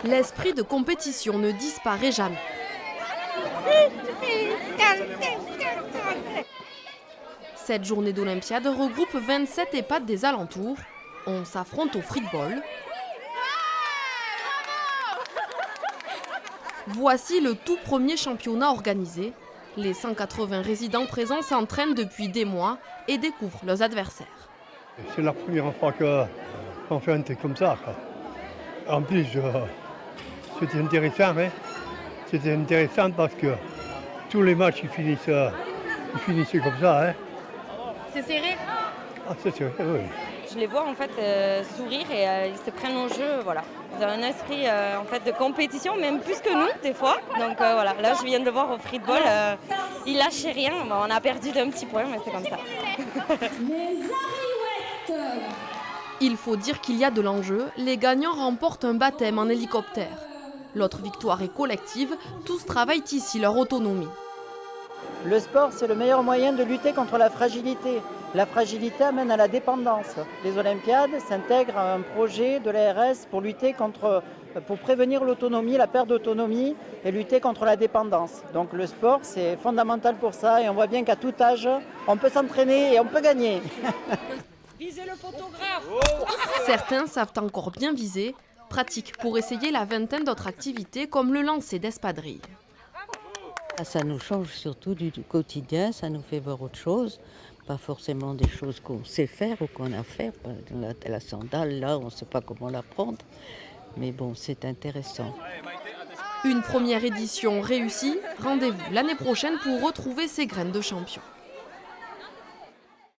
L'esprit de compétition ne disparaît jamais. Cette journée d'Olympiade regroupe 27 EHPAD des alentours. On s'affronte au free-ball. Voici le tout premier championnat organisé. Les 180 résidents présents s'entraînent depuis des mois et découvrent leurs adversaires. C'est la première fois qu'on fait un truc comme ça, quoi. En plus, c'était intéressant. C'était intéressant parce que tous les matchs ils finissaient comme ça. C'est serré. Ah, c'est serré, oui. Je les vois en fait sourire et ils se prennent au jeu, voilà. Ils ont un esprit en fait de compétition, même plus que nous des fois. Donc voilà, là je viens de le voir au free-ball, ils lâchaient rien. Bon, on a perdu d'un petit point, mais c'est comme ça. Il faut dire qu'il y a de l'enjeu. Les gagnants remportent un baptême en hélicoptère. L'autre victoire est collective. Tous travaillent ici leur autonomie. Le sport, c'est le meilleur moyen de lutter contre la fragilité. La fragilité amène à la dépendance. Les Olympiades s'intègrent à un projet de l'ARS pour prévenir l'autonomie, la perte d'autonomie et lutter contre la dépendance. Donc le sport, c'est fondamental pour ça et on voit bien qu'à tout âge, on peut s'entraîner et on peut gagner. Visez le photographe. Certains savent encore bien viser, pratique pour essayer la vingtaine d'autres activités comme le lancer d'espadrilles. Ça nous change surtout du quotidien, ça nous fait voir autre chose, pas forcément des choses qu'on sait faire ou qu'on a fait. La sandale, là, on ne sait pas comment la prendre, mais bon, c'est intéressant. Une première édition réussie, rendez-vous l'année prochaine pour retrouver ces graines de champions.